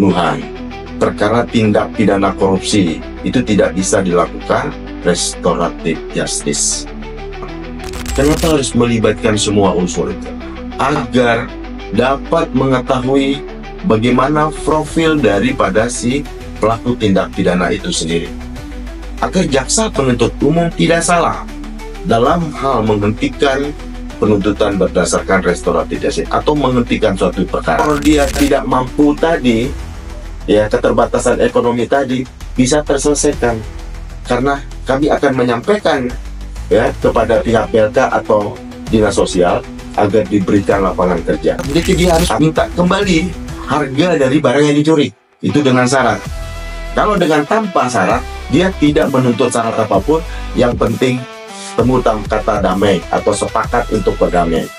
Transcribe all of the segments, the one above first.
pembunuhan. Perkara tindak pidana korupsi itu tidak bisa dilakukan restoratif justice. Kenapa harus melibatkan semua unsur itu? Agar dapat mengetahui bagaimana profil daripada si pelaku tindak pidana itu sendiri. Agar jaksa penuntut umum tidak salah dalam hal menghentikan penuntutan berdasarkan restoratif justice atau menghentikan suatu perkara. Kalau dia tidak mampu tadi, ya keterbatasan ekonomi tadi bisa terselesaikan, karena kami akan menyampaikan ya kepada pihak PLK atau dinas sosial agar diberikan lapangan kerja. Jadi dia harus minta kembali harga dari barang yang dicuri, itu dengan syarat. Kalau dengan tanpa syarat, dia tidak menuntut syarat apapun, yang penting temu kata damai atau sepakat untuk berdamai.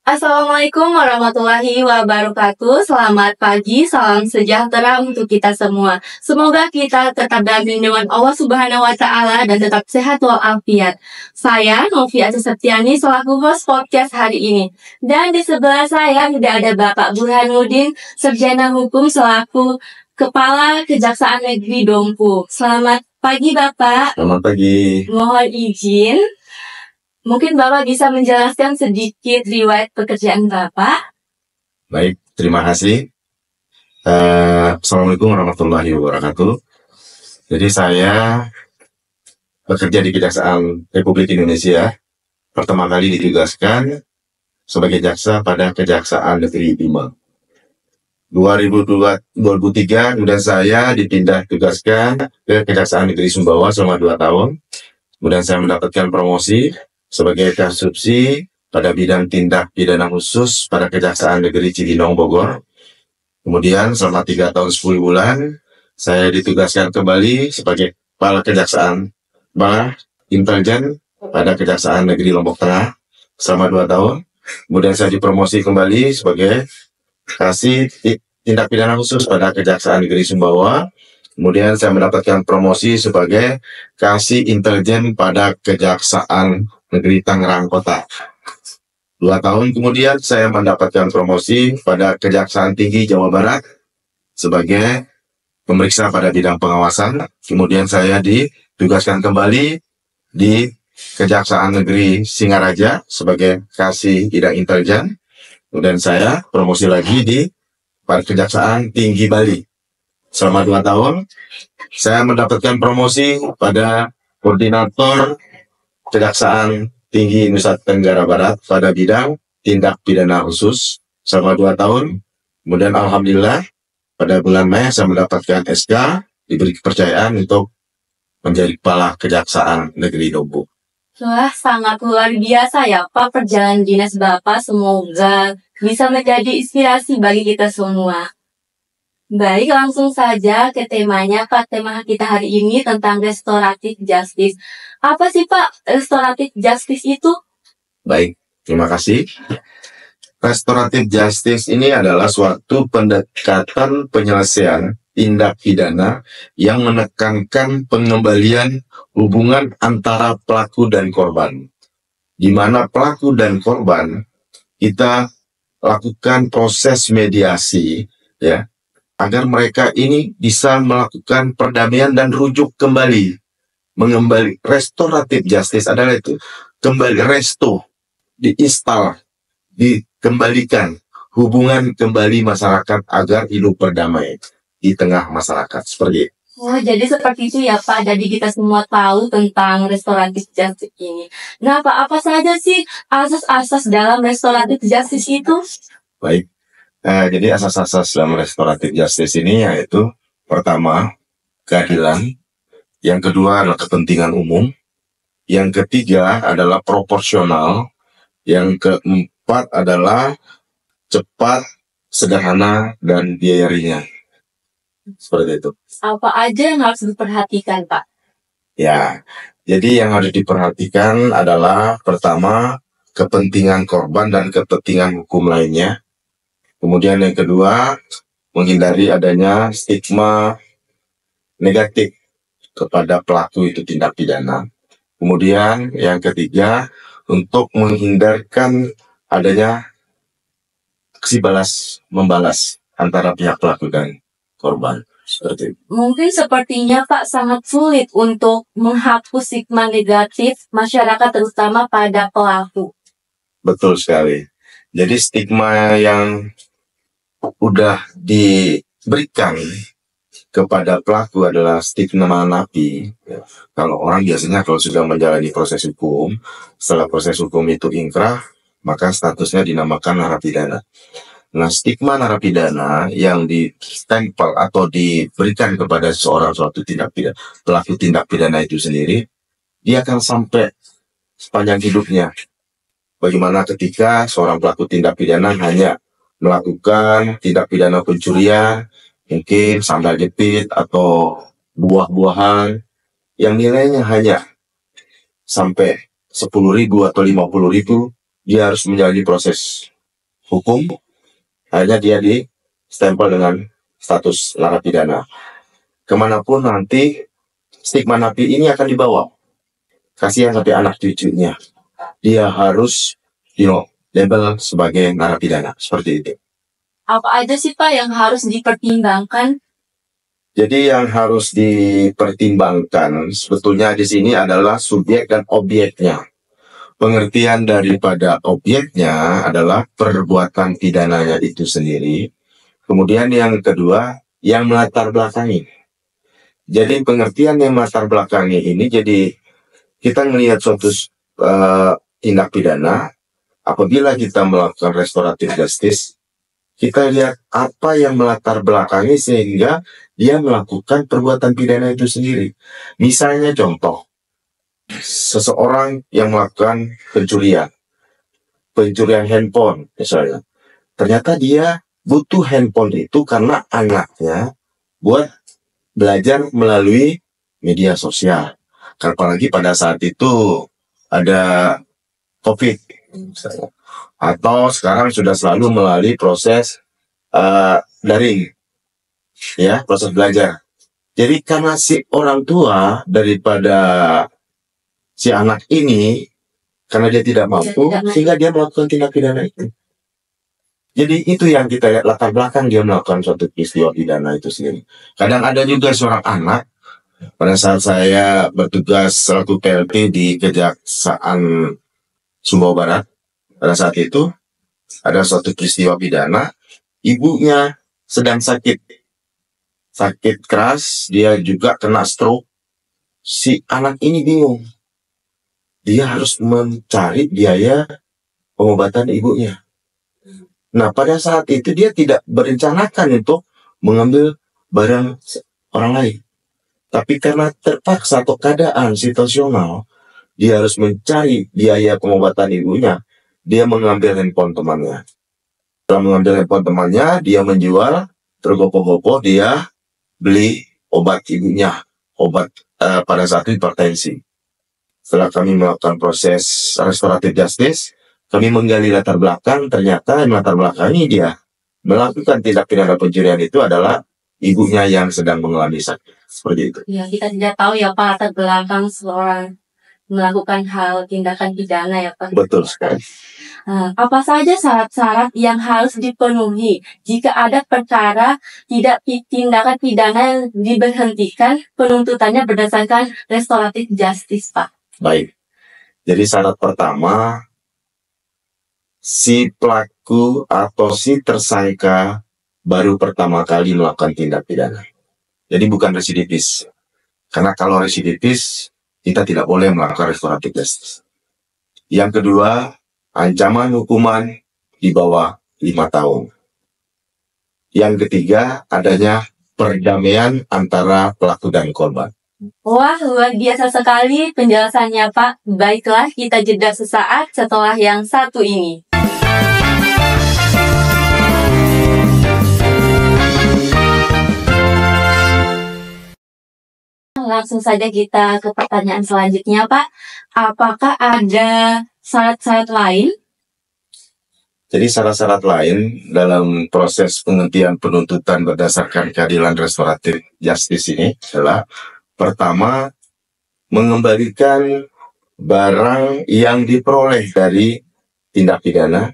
Assalamualaikum warahmatullahi wabarakatuh. Selamat pagi, salam sejahtera untuk kita semua. Semoga kita tetap dalam lindungan Allah Subhanahu wa Ta'ala dan tetap sehat walafiat. Saya Novi Aziz Septiani selaku host podcast hari ini. Dan di sebelah saya sudah ada Bapak Burhanuddin, Sarjana Hukum selaku Kepala Kejaksaan Negeri Dompu. Selamat pagi Bapak. Selamat pagi. Mohon izin, mungkin Bapak bisa menjelaskan sedikit riwayat pekerjaan Bapak? Baik, terima kasih. Assalamualaikum warahmatullahi wabarakatuh. Jadi saya bekerja di Kejaksaan Republik Indonesia. Pertama kali ditugaskan sebagai jaksa pada Kejaksaan Negeri Bima. 2003 kemudian saya dipindah tugaskan ke Kejaksaan Negeri Sumbawa selama 2 tahun. Kemudian saya mendapatkan promosi sebagai kasubsi pada bidang tindak pidana khusus pada Kejaksaan Negeri Cibinong, Bogor. Kemudian selama 3 tahun 10 bulan, saya ditugaskan kembali sebagai Kepala Kejaksaan Intelijen pada Kejaksaan Negeri Lombok Tengah selama 2 tahun. Kemudian saya dipromosi kembali sebagai Kasih Tindak Pidana Khusus pada Kejaksaan Negeri Sumbawa. Kemudian saya mendapatkan promosi sebagai Kasih Intelijen pada Kejaksaan Negeri Tangerang Kota. 2 tahun kemudian saya mendapatkan promosi pada Kejaksaan Tinggi Jawa Barat sebagai pemeriksa pada bidang pengawasan. Kemudian saya ditugaskan kembali di Kejaksaan Negeri Singaraja sebagai Kasih Bidang Intelijen. Kemudian saya promosi lagi di Kejaksaan Tinggi Bali. Selama 2 tahun saya mendapatkan promosi pada Koordinator Kejaksaan Tinggi Nusa Tenggara Barat pada bidang tindak pidana khusus selama 2 tahun. Kemudian alhamdulillah pada bulan Mei saya mendapatkan SK, diberi kepercayaan untuk menjadi Kepala Kejaksaan Negeri Dompu. Wah, sangat luar biasa ya Pak perjalanan dinas Bapak. Semoga bisa menjadi inspirasi bagi kita semua. Baik, langsung saja ke temanya Pak. Tema kita hari ini tentang restoratif justice. Apa sih Pak restoratif justice itu? Baik, terima kasih. Restoratif justice ini adalah suatu pendekatan penyelesaian tindak pidana yang menekankan pengembalian hubungan antara pelaku dan korban. Di mana pelaku dan korban kita lakukan proses mediasi ya, agar mereka ini bisa melakukan perdamaian dan rujuk kembali. Mengembali, restoratif justice adalah itu, kembali resto, diinstal, dikembalikan, hubungan kembali masyarakat agar hidup berdamai di tengah masyarakat, seperti itu. Oh, jadi seperti itu ya Pak. Jadi kita semua tahu tentang restoratif justice ini. Nah Pak, apa saja sih asas-asas dalam restoratif justice itu? Baik. Jadi asas-asas dalam restoratif justice ini yaitu pertama, keadilan, yang kedua adalah kepentingan umum, yang ketiga adalah proporsional, yang keempat adalah cepat, sederhana, dan biaya ringan. Seperti itu. Apa aja yang harus diperhatikan Pak? Ya, jadi yang harus diperhatikan adalah pertama, kepentingan korban dan kepentingan hukum lainnya. Kemudian yang kedua, menghindari adanya stigma negatif kepada pelaku itu tindak pidana. Kemudian yang ketiga, untuk menghindarkan adanya aksi balas membalas antara pihak pelaku dan korban. Seperti itu. Mungkin sepertinya Pak sangat sulit untuk menghapus stigma negatif masyarakat terutama pada pelaku. Betul sekali. Jadi stigma yang udah diberikan kepada pelaku adalah stigma napi. Kalau orang biasanya kalau sudah menjalani proses hukum, setelah proses hukum itu ingkrah, maka statusnya dinamakan narapidana. Nah, stigma narapidana yang ditempel atau diberikan kepada seorang suatu tindak pidana, pelaku tindak pidana itu sendiri, dia akan sampai sepanjang hidupnya. Bagaimana ketika seorang pelaku tindak pidana hanya melakukan tindak pidana pencurian, mungkin sandal jepit atau buah-buahan yang nilainya hanya sampai 10.000 atau 50.000, dia harus menjalani proses hukum. Akhirnya dia di stempel dengan status narapidana. Kemanapun nanti stigma napi ini akan dibawa. Kasihan sampai anak cucunya. Dia harus label sebagai narapidana. Seperti itu. Apa aja sih Pak yang harus dipertimbangkan? Jadi yang harus dipertimbangkan sebetulnya di sini adalah subjek dan objeknya. Pengertian daripada objeknya adalah perbuatan pidananya itu sendiri. Kemudian yang kedua, yang melatar belakangi. Jadi pengertian yang melatar belakangi ini, jadi kita melihat suatu tindak pidana, apabila kita melakukan restoratif justice, kita lihat apa yang melatar belakangi sehingga dia melakukan perbuatan pidana itu sendiri. Misalnya contoh, seseorang yang melakukan pencurian handphone misalnya, ternyata dia butuh handphone itu karena anaknya buat belajar melalui media sosial. Apalagi pada saat itu ada COVID misalnya. Atau sekarang sudah selalu melalui proses daring, ya, proses belajar. Jadi karena si orang tua daripada si anak ini, karena dia tidak mampu, sehingga dia melakukan tindak pidana itu. Jadi itu yang kita lihat latar belakang dia melakukan suatu peristiwa pidana itu sendiri. Kadang ada juga seorang anak, pada saat saya bertugas selaku PLT di Kejaksaan Sumbawa Barat, pada saat itu ada suatu peristiwa pidana, ibunya sedang sakit keras, dia juga kena stroke. Si anak ini bingung. Dia harus mencari biaya pengobatan ibunya. Nah, pada saat itu dia tidak berencanakan untuk mengambil barang orang lain. Tapi karena terpaksa atau keadaan situasional, dia harus mencari biaya pengobatan ibunya. Dia mengambil handphone temannya. Setelah mengambil handphone temannya, dia menjual, tergopoh-gopoh, dia beli obat ibunya. Obat pada saat itu hipertensi. Setelah kami melakukan proses restoratif justice, kami menggali latar belakang, ternyata latar belakangnya dia melakukan tindak pidana pencurian itu adalah ibunya yang sedang mengalami sakit. Seperti itu. Ya, kita tidak tahu ya Pak latar belakang seorang melakukan hal tindakan pidana ya Pak. Betul sekali. Apa saja syarat-syarat yang harus dipenuhi jika ada perkara tindakan pidana yang diberhentikan penuntutannya berdasarkan restoratif justice Pak? Baik. Jadi syarat pertama, si pelaku atau si tersangka baru pertama kali melakukan tindak pidana. Jadi bukan residivis. Karena kalau residivis, kita tidak boleh melakukan restoratif justice. Yang kedua, ancaman hukuman di bawah 5 tahun. Yang ketiga, adanya perdamaian antara pelaku dan korban. Wah, luar biasa sekali penjelasannya Pak. Baiklah, kita jeda sesaat setelah yang satu ini. Langsung saja kita ke pertanyaan selanjutnya Pak. Apakah ada syarat-syarat lain? Jadi syarat-syarat lain dalam proses penghentian penuntutan berdasarkan keadilan restoratif justice ini adalah pertama, mengembalikan barang yang diperoleh dari tindak pidana.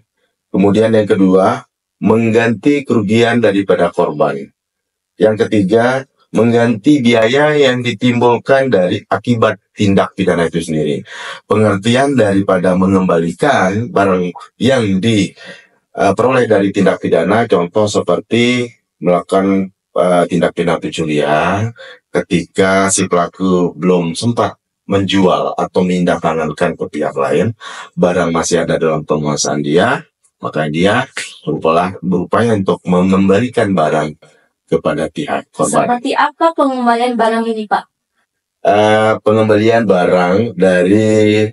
Kemudian yang kedua, mengganti kerugian daripada korban. Yang ketiga, mengganti biaya yang ditimbulkan dari akibat tindak pidana itu sendiri. Pengertian daripada mengembalikan barang yang diperoleh dari tindak pidana, contoh seperti melakukan tindak pidana pencurian ketika si pelaku belum sempat menjual atau menindaklanjuti ke pihak lain, barang masih ada dalam penguasaan dia, maka dia berupaya untuk mengembalikan barang kepada pihak korban. Seperti apa pengembalian barang ini, Pak? Pengembalian barang dari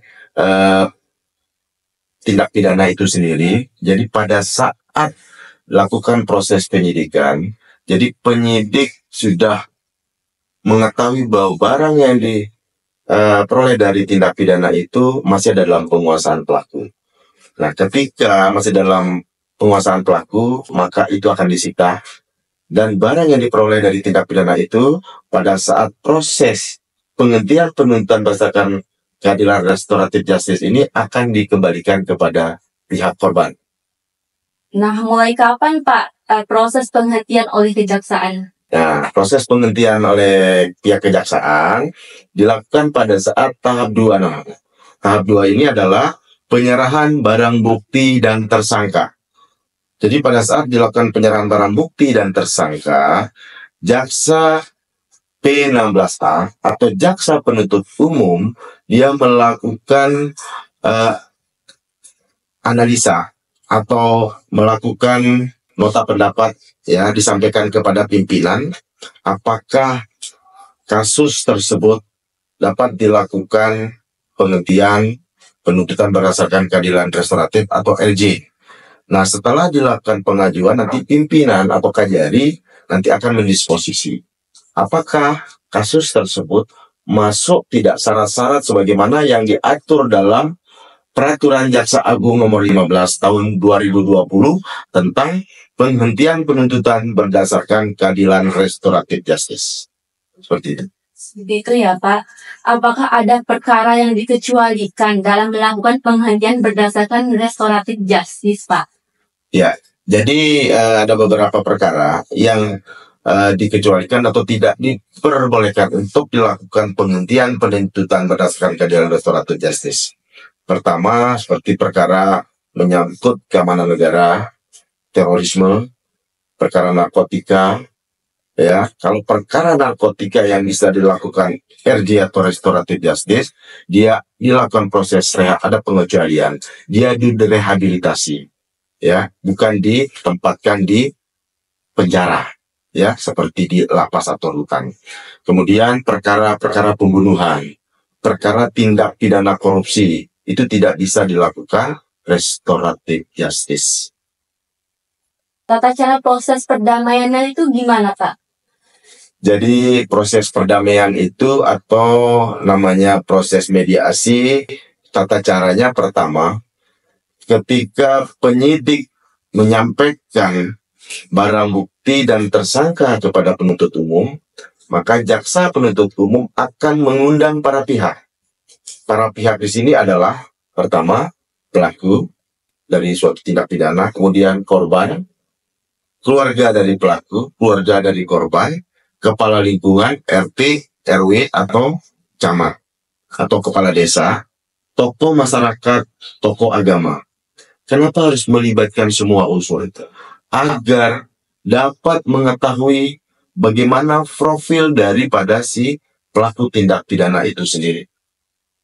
tindak pidana itu sendiri. Jadi pada saat lakukan proses penyidikan, jadi penyidik sudah mengetahui bahwa barang yang diperoleh dari tindak pidana itu masih ada dalam penguasaan pelaku. Nah, ketika masih dalam penguasaan pelaku, maka itu akan disita. Dan barang yang diperoleh dari tindak pidana itu, pada saat proses penghentian penuntutan berdasarkan keadilan restoratif justice ini akan dikembalikan kepada pihak korban. Nah, mulai kapan, Pak, proses penghentian oleh kejaksaan? Nah, proses penghentian oleh pihak kejaksaan dilakukan pada saat tahap 2. Nah, tahap 2 ini adalah penyerahan barang bukti dan tersangka. Jadi pada saat dilakukan penyerahan barang bukti dan tersangka, jaksa P16A atau jaksa penuntut umum dia melakukan analisa atau melakukan nota pendapat ya disampaikan kepada pimpinan apakah kasus tersebut dapat dilakukan penghentian penuntutan berdasarkan keadilan restoratif atau LJ. Nah, setelah dilakukan pengajuan, nanti pimpinan atau kajari nanti akan mendisposisi. Apakah kasus tersebut masuk tidak syarat-syarat sebagaimana yang diatur dalam Peraturan Jaksa Agung Nomor 15 Tahun 2020 tentang penghentian penuntutan berdasarkan keadilan restoratif justice. Seperti itu. Begitu ya, Pak. Apakah ada perkara yang dikecualikan dalam melakukan penghentian berdasarkan restoratif justice, Pak? Ya, jadi ada beberapa perkara yang dikecualikan atau tidak diperbolehkan untuk dilakukan penghentian penuntutan berdasarkan keadilan restoratif justice. Pertama, seperti perkara menyangkut keamanan negara, terorisme, perkara narkotika. Ya, kalau perkara narkotika yang bisa dilakukan RJ atau restoratif justice, dia dilakukan proses ada pengecualian, dia direhabilitasi, ya, bukan ditempatkan di penjara, ya, seperti di lapas atau rutan. Kemudian perkara-perkara pembunuhan, perkara tindak pidana korupsi itu tidak bisa dilakukan restoratif justice. Tata cara proses perdamaiannya itu gimana, Pak? Jadi proses perdamaian itu atau namanya proses mediasi, tata caranya pertama, ketika penyidik menyampaikan barang bukti dan tersangka kepada penuntut umum, maka jaksa penuntut umum akan mengundang para pihak. Para pihak di sini adalah pertama pelaku dari suatu tindak pidana, kemudian korban, keluarga dari pelaku, keluarga dari korban, kepala lingkungan, RT, RW, atau camat, atau kepala desa, tokoh masyarakat, tokoh agama. Kenapa harus melibatkan semua unsur itu? Agar dapat mengetahui bagaimana profil daripada si pelaku tindak pidana itu sendiri.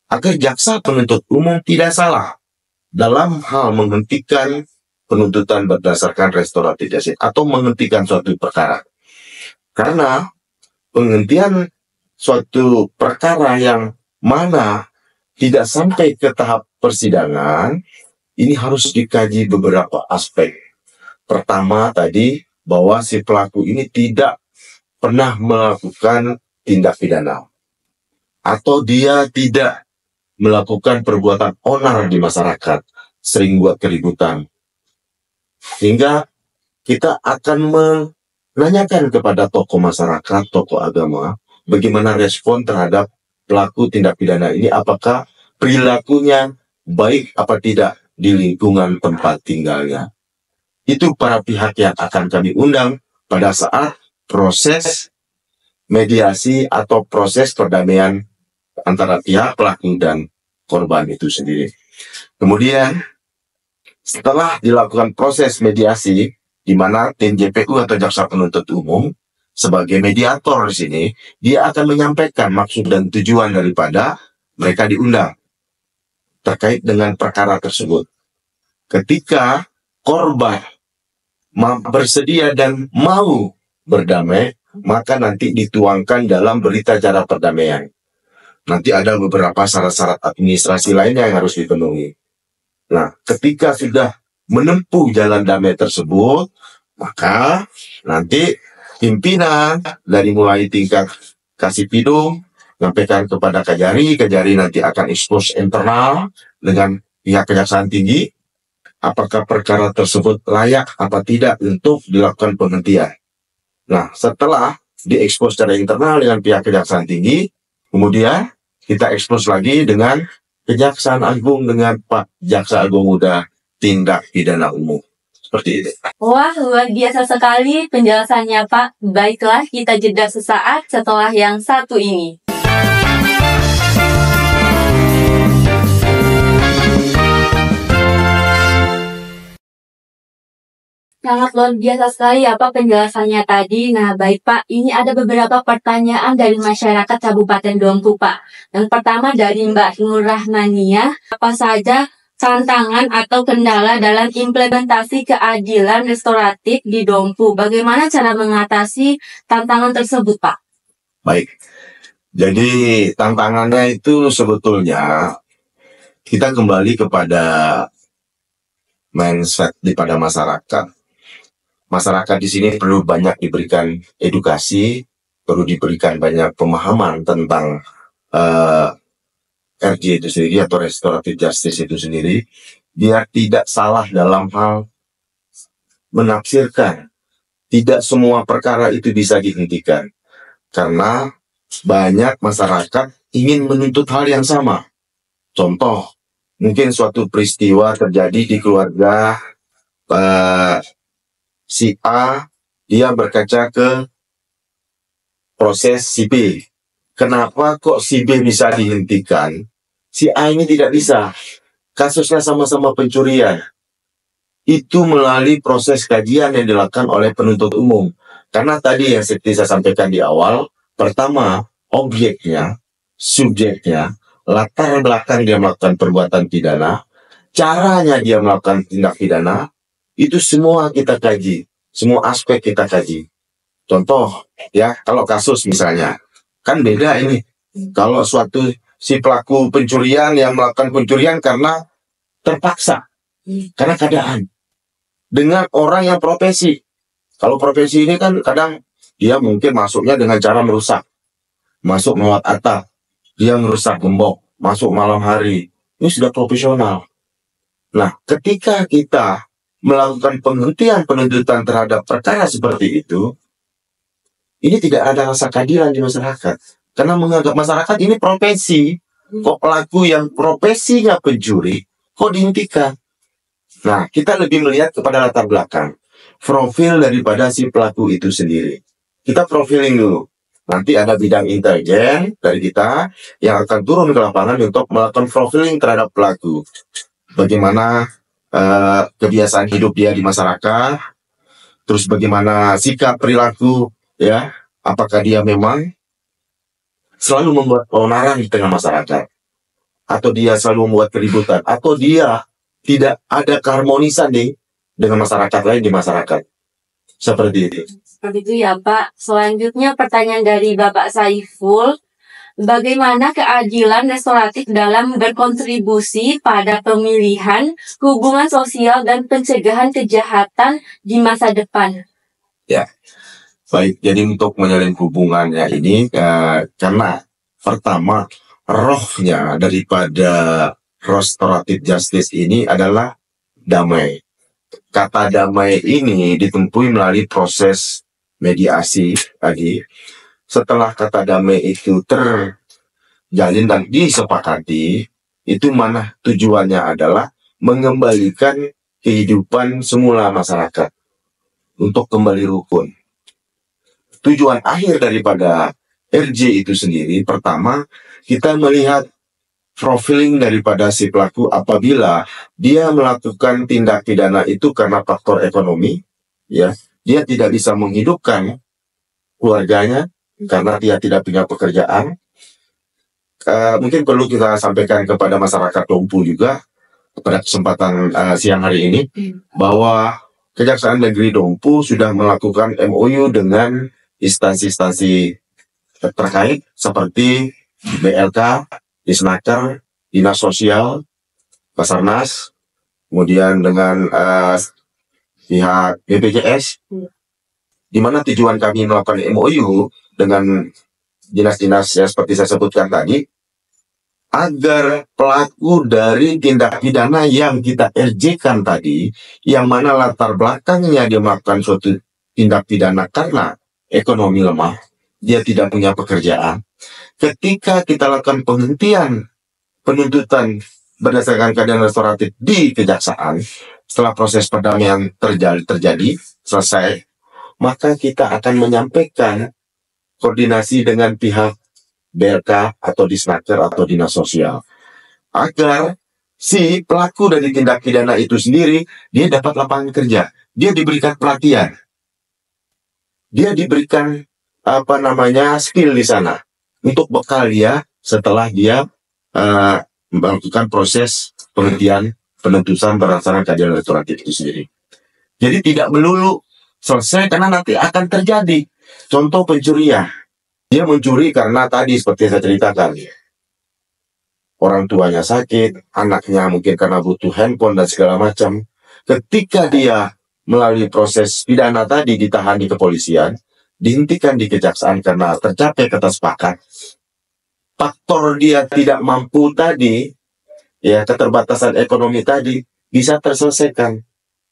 Agar jaksa penuntut umum tidak salah dalam hal menghentikan penuntutan berdasarkan restoratif justice atau menghentikan suatu perkara. Karena penghentian suatu perkara yang mana tidak sampai ke tahap persidangan, ini harus dikaji beberapa aspek. Pertama tadi, bahwa si pelaku ini tidak pernah melakukan tindak pidana. Atau dia tidak melakukan perbuatan onar di masyarakat, sering buat keributan. Sehingga kita akan menanyakan kepada tokoh masyarakat, tokoh agama, bagaimana respon terhadap pelaku tindak pidana ini, apakah perilakunya baik apa tidak di lingkungan tempat tinggalnya. Itu para pihak yang akan kami undang pada saat proses mediasi atau proses perdamaian antara pihak pelaku dan korban itu sendiri. Kemudian setelah dilakukan proses mediasi, di mana tim JPU atau jaksa penuntut umum sebagai mediator di sini, dia akan menyampaikan maksud dan tujuan daripada mereka diundang terkait dengan perkara tersebut. Ketika korban bersedia dan mau berdamai, maka nanti dituangkan dalam berita acara perdamaian. Nanti ada beberapa syarat-syarat administrasi lainnya yang harus dipenuhi. Nah, ketika sudah menempuh jalan damai tersebut, maka nanti pimpinan dari mulai tingkat Kasipidum menyampaikan kepada Kajari nanti akan expose internal dengan pihak Kejaksaan Tinggi, apakah perkara tersebut layak apa tidak untuk dilakukan penghentian. Nah, setelah diekspos secara internal dengan pihak Kejaksaan Tinggi, kemudian kita ekspos lagi dengan Kejaksaan Agung dengan Pak Jaksa Agung Muda Tindak Pidana Umum. Seperti itu. Wah, luar biasa sekali penjelasannya, Pak. Baiklah, kita jeda sesaat setelah yang satu ini. Sangat luar biasa sekali ya Pak penjelasannya tadi. Nah baik Pak, ini ada beberapa pertanyaan dari masyarakat Kabupaten Dompu Pak. Yang pertama dari Mbak Nur Rahmania, apa saja tantangan atau kendala dalam implementasi keadilan restoratif di Dompu? Bagaimana cara mengatasi tantangan tersebut Pak? Baik, jadi tantangannya itu sebetulnya kita kembali kepada mindset daripada masyarakat. Masyarakat di sini perlu banyak diberikan edukasi, perlu diberikan banyak pemahaman tentang RJ itu sendiri atau restoratif justice itu sendiri, biar tidak salah dalam hal menafsirkan. Tidak semua perkara itu bisa dihentikan, karena banyak masyarakat ingin menuntut hal yang sama. Contoh, mungkin suatu peristiwa terjadi di keluarga si A, dia berkaca ke proses si B. Kenapa kok si B bisa dihentikan? Si A ini tidak bisa. Kasusnya sama-sama pencurian. Itu melalui proses kajian yang dilakukan oleh penuntut umum. Karena tadi yang seperti saya sampaikan di awal, pertama, objeknya, subjeknya, latar belakang dia melakukan perbuatan pidana, caranya dia melakukan tindak pidana, itu semua kita kaji, semua aspek kita kaji. Contoh, ya, kalau kasus misalnya, kan beda ini. Kalau suatu si pelaku pencurian yang melakukan pencurian karena terpaksa, karena keadaan, dengan orang yang profesi. Kalau profesi ini kan kadang dia mungkin masuknya dengan cara merusak, masuk lewat atap, dia merusak gembok, masuk malam hari, ini sudah profesional. Nah, ketika kita melakukan penghentian penuntutan terhadap perkara seperti itu, ini tidak ada rasa keadilan di masyarakat. Karena menganggap masyarakat ini profesi. Kok pelaku yang profesinya pencuri, kok dihentikan? Nah, kita lebih melihat kepada latar belakang. Profil daripada si pelaku itu sendiri. Kita profiling dulu. Nanti ada bidang intelijen dari kita yang akan turun ke lapangan untuk melakukan profiling terhadap pelaku. Bagaimana kebiasaan hidup dia di masyarakat, terus bagaimana sikap perilaku, ya, apakah dia memang selalu membuat keonaran di tengah masyarakat, atau dia selalu membuat keributan, atau dia tidak ada keharmonisan dengan masyarakat lain di masyarakat. Seperti itu. Seperti itu ya Pak. Selanjutnya pertanyaan dari Bapak Saiful. Bagaimana keadilan restoratif dalam berkontribusi pada pemilihan, hubungan sosial, dan pencegahan kejahatan di masa depan? Ya, baik. Jadi untuk menjalin hubungannya ini, karena pertama, rohnya daripada restoratif justice ini adalah damai. Kata damai ini ditempuhi melalui proses mediasi tadi. Setelah kata damai itu terjalin dan disepakati, itu mana tujuannya adalah mengembalikan kehidupan semula masyarakat untuk kembali rukun. Tujuan akhir daripada RJ itu sendiri, pertama, kita melihat profiling daripada si pelaku apabila dia melakukan tindak pidana itu karena faktor ekonomi, ya, dia tidak bisa menghidupkan keluarganya karena dia tidak punya pekerjaan. Mungkin perlu kita sampaikan kepada masyarakat Dompu juga pada kesempatan siang hari ini bahwa Kejaksaan Negeri Dompu sudah melakukan MOU dengan instansi-instansi terkait seperti BLK, Disnaker, Dinas Sosial, Basarnas, kemudian dengan pihak BPJS, di mana tujuan kami melakukan MOU dengan dinas-dinas yang seperti saya sebutkan tadi, agar pelaku dari tindak pidana yang kita RJ-kan tadi, yang mana latar belakangnya dia melakukan suatu tindak pidana karena ekonomi lemah, dia tidak punya pekerjaan. Ketika kita lakukan penghentian penuntutan berdasarkan keadilan restoratif di kejaksaan, setelah proses perdamaian terjadi, selesai, maka kita akan menyampaikan koordinasi dengan pihak BLK atau Disnaker atau Dinas Sosial agar si pelaku dari tindak pidana itu sendiri dia dapat lapangan kerja, dia diberikan pelatihan, dia diberikan skill di sana untuk bekal dia setelah dia melakukan proses penghentian penuntutan berdasarkan keadilan restoratif itu sendiri. Jadi tidak melulu selesai karena nanti akan terjadi contoh pencurian. Dia mencuri karena tadi seperti saya ceritakan, orang tuanya sakit, anaknya mungkin karena butuh handphone dan segala macam. Ketika dia melalui proses pidana tadi ditahan di kepolisian, dihentikan di kejaksaan karena tercapai kata sepakat, faktor dia tidak mampu tadi, ya keterbatasan ekonomi tadi bisa terselesaikan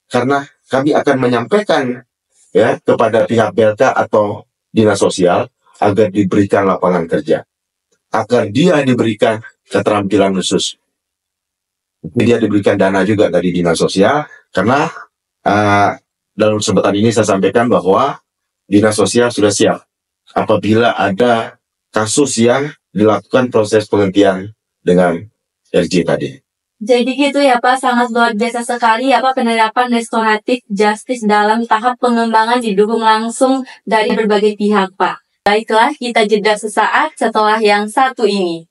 karena kami akan menyampaikan ya kepada pihak BLK atau Dinas Sosial agar diberikan lapangan kerja, agar dia diberikan keterampilan khusus. Dia diberikan dana juga dari Dinas Sosial, karena dalam kesempatan ini saya sampaikan bahwa Dinas Sosial sudah siap apabila ada kasus yang dilakukan proses penghentian dengan RJ tadi. Jadi gitu ya Pak, sangat luar biasa sekali ya Pak penerapan restoratif justice dalam tahap pengembangan didukung langsung dari berbagai pihak Pak. Baiklah, kita jeda sesaat setelah yang satu ini.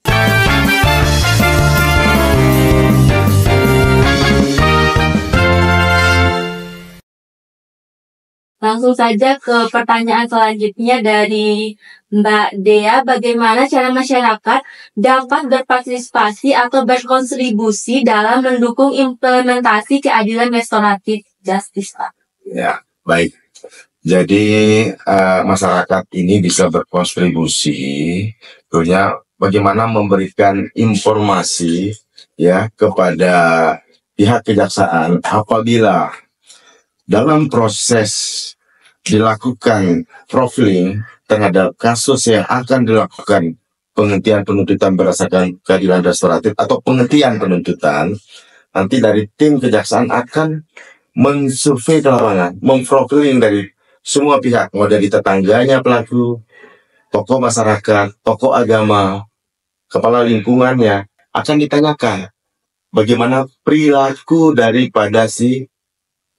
Langsung saja ke pertanyaan selanjutnya dari Mbak Dea. Bagaimana cara masyarakat dapat berpartisipasi atau berkontribusi dalam mendukung implementasi keadilan restoratif justice, Pak? Ya, baik. Jadi masyarakat ini bisa berkontribusi, tentunya bagaimana memberikan informasi ya kepada pihak kejaksaan apabila dalam proses dilakukan profiling terhadap kasus yang akan dilakukan penghentian penuntutan berdasarkan keadilan restoratif atau penghentian penuntutan, nanti dari tim kejaksaan akan mensurvei ke lapangan, memprofiling dari semua pihak, mulai dari tetangganya pelaku, tokoh masyarakat, tokoh agama, kepala lingkungannya, akan ditanyakan bagaimana perilaku daripada si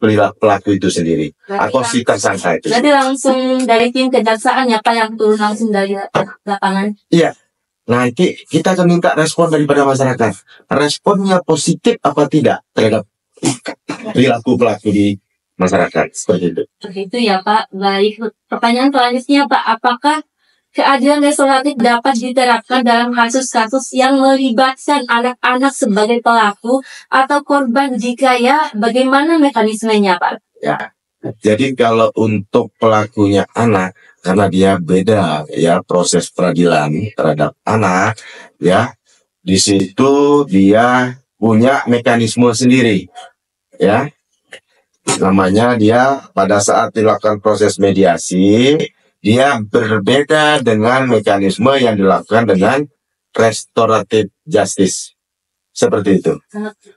pelaku itu sendiri, atau si tersangka itu. Jadi langsung dari tim kejaksaan ya Pak yang turun langsung dari lapangan? Iya, nanti kita akan minta respon daripada masyarakat. Responnya positif apa tidak terhadap perilaku pelaku di masyarakat, seperti itu. Begitu ya Pak. Baik, pertanyaan selanjutnya Pak, apakah keadilan restoratif dapat diterapkan dalam kasus-kasus yang melibatkan anak-anak sebagai pelaku atau korban? Jika ya, bagaimana mekanismenya Pak? Ya, jadi kalau untuk pelakunya anak, karena dia beda ya proses peradilan terhadap anak, ya di situ dia punya mekanisme sendiri, ya. Namanya dia pada saat dilakukan proses mediasi, dia berbeda dengan mekanisme yang dilakukan dengan restoratif justice. Seperti itu.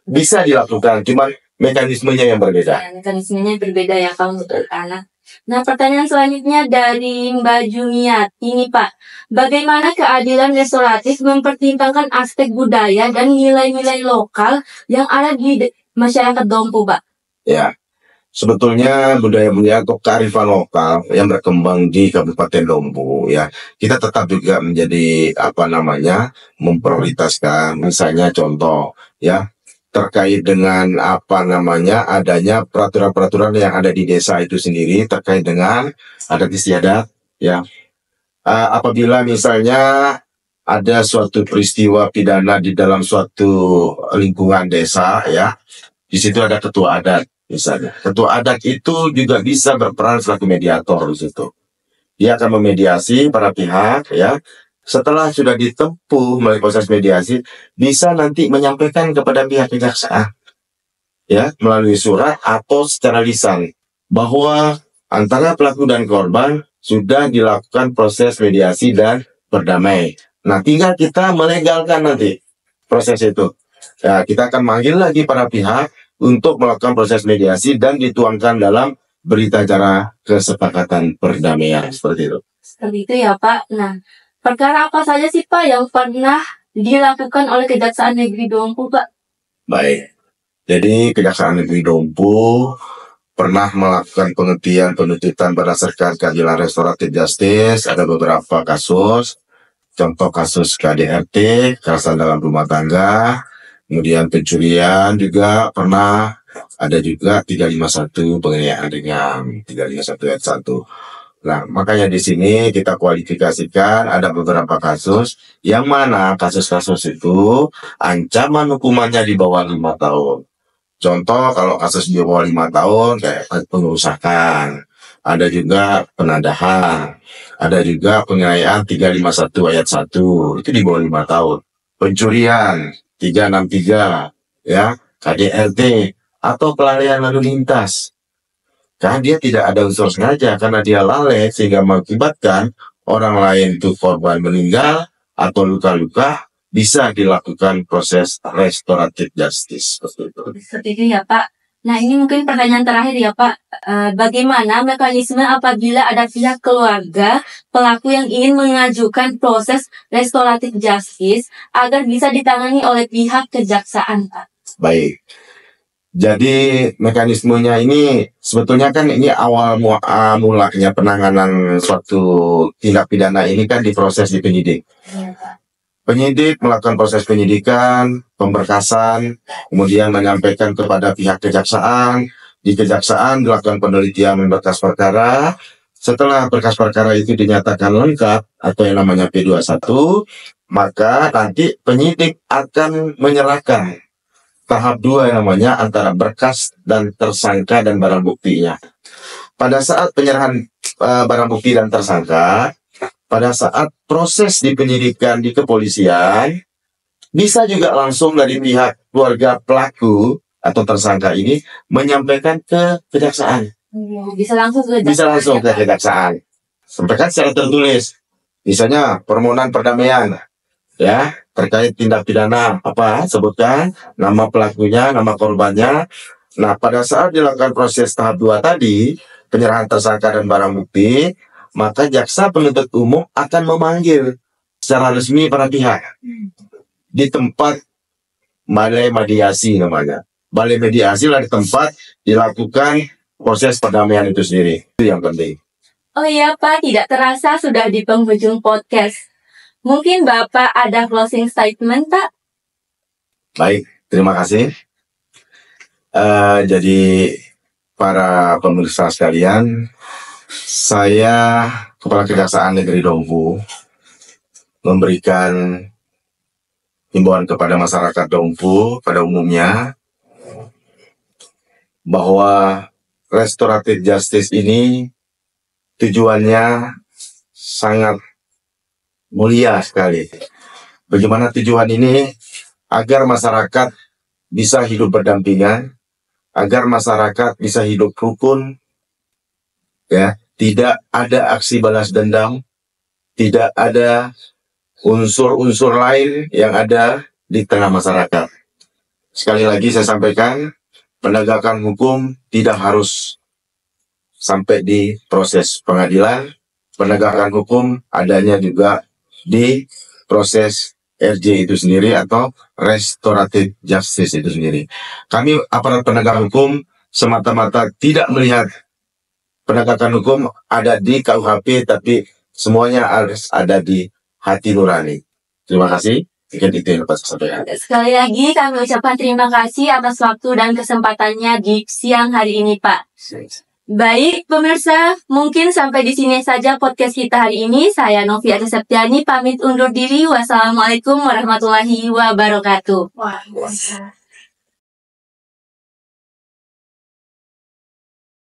Bisa dilakukan, cuman mekanismenya yang berbeda. Ya, mekanismenya berbeda ya kalau untuk anak. Nah, pertanyaan selanjutnya dari Mbak Jumiat. Ini Pak, bagaimana keadilan restoratif mempertimbangkan aspek budaya dan nilai-nilai lokal yang ada di masyarakat Dompu, Pak? Ya, sebetulnya budaya-budaya atau kearifan lokal yang berkembang di Kabupaten Dompu ya, kita tetap juga menjadi memprioritaskan. Misalnya contoh ya, terkait dengan adanya peraturan-peraturan yang ada di desa itu sendiri terkait dengan adat istiadat ya. Apabila misalnya ada suatu peristiwa pidana di dalam suatu lingkungan desa ya, di situ ada ketua adat. Misalnya, ketua adat itu juga bisa berperan selaku mediator di situ. Dia akan memediasi para pihak, ya. Setelah sudah ditempuh melalui proses mediasi, bisa nanti menyampaikan kepada pihak kejaksaan, ya, melalui surat atau secara lisan, bahwa antara pelaku dan korban sudah dilakukan proses mediasi dan berdamai. Nah, tinggal kita melegalkan nanti proses itu. Ya, kita akan manggil lagi para pihak untuk melakukan proses mediasi dan dituangkan dalam berita acara kesepakatan perdamaian seperti itu. Seperti itu ya Pak. Nah, perkara apa saja sih Pak yang pernah dilakukan oleh Kejaksaan Negeri Dompu Pak? Baik, jadi Kejaksaan Negeri Dompu pernah melakukan penghentian penuntutan berdasarkan keadilan restoratif justice. Ada beberapa kasus, contoh kasus KDRT, kekerasan dalam rumah tangga, kemudian pencurian juga pernah, ada juga 351 penganiayaan ringan, 351 ayat 1. Nah, makanya di sini kita kualifikasikan ada beberapa kasus yang mana kasus-kasus itu ancaman hukumannya di bawah 5 tahun. Contoh kalau kasus di bawah 5 tahun kayak pengerusakan, ada juga penadahan, ada juga penganiayaan 351 ayat 1, itu di bawah 5 tahun. Pencurian 363 ya, KDRT atau kelalaian lalu lintas. Karena dia tidak ada unsur sengaja, karena dia lalai sehingga mengakibatkan orang lain itu korban meninggal atau luka-luka, bisa dilakukan proses restoratif justice seperti itu. Seperti itu ya Pak. Nah, ini mungkin pertanyaan terakhir ya Pak. Bagaimana mekanisme apabila ada pihak keluarga pelaku yang ingin mengajukan proses restoratif justice agar bisa ditangani oleh pihak kejaksaan Pak? Baik. Jadi mekanismenya ini sebetulnya kan ini awal mulanya penanganan suatu tindak pidana ini kan diproses di penyidik. Iya Pak. Penyidik melakukan proses penyidikan, pemberkasan, kemudian menyampaikan kepada pihak kejaksaan. Di kejaksaan dilakukan penelitian berkas perkara. Setelah berkas perkara itu dinyatakan lengkap atau yang namanya P21, maka nanti penyidik akan menyerahkan tahap 2 yang namanya antara berkas dan tersangka dan barang buktinya. Pada saat penyerahan barang bukti dan tersangka, pada saat proses di penyidikan di kepolisian, bisa juga langsung dari pihak keluarga pelaku atau tersangka ini menyampaikan ke kejaksaan. Bisa langsung ke kejaksaan. Bisa langsung ke kejaksaan. Sampaikan secara tertulis. Misalnya permohonan perdamaian ya, terkait tindak pidana apa, sebutkan nama pelakunya, nama korbannya. Nah, pada saat dilakukan proses tahap 2 tadi, penyerahan tersangka dan barang bukti, maka jaksa penuntut umum akan memanggil secara resmi para pihak di tempat balai mediasi namanya. Balai mediasi lah di tempat dilakukan proses perdamaian itu sendiri. Itu yang penting. Oh iya Pak, tidak terasa sudah di penghujung podcast. Mungkin Bapak ada closing statement Pak? Baik, terima kasih. Jadi para pemirsa sekalian, saya Kepala Kejaksaan Negeri Dompu memberikan himbauan kepada masyarakat Dompu pada umumnya bahwa restoratif justice ini tujuannya sangat mulia sekali. Bagaimana tujuan ini? Agar masyarakat bisa hidup berdampingan, agar masyarakat bisa hidup rukun, ya, tidak ada aksi balas dendam, tidak ada unsur-unsur lain yang ada di tengah masyarakat. Sekali lagi saya sampaikan, penegakan hukum tidak harus sampai di proses pengadilan. Penegakan hukum adanya juga di proses RJ itu sendiri atau restoratif justice itu sendiri. Kami aparat penegak hukum semata-mata tidak melihat penegakan hukum ada di KUHP, tapi semuanya harus ada di hati nurani. Terima kasih. Mungkin itu yang dapat saya sampaikan. Sekali lagi kami ucapkan terima kasih atas waktu dan kesempatannya di siang hari ini, Pak. Baik, pemirsa, mungkin sampai di sini saja podcast kita hari ini. Saya Novia Septiani pamit undur diri. Wassalamualaikum warahmatullahi wabarakatuh. Wah,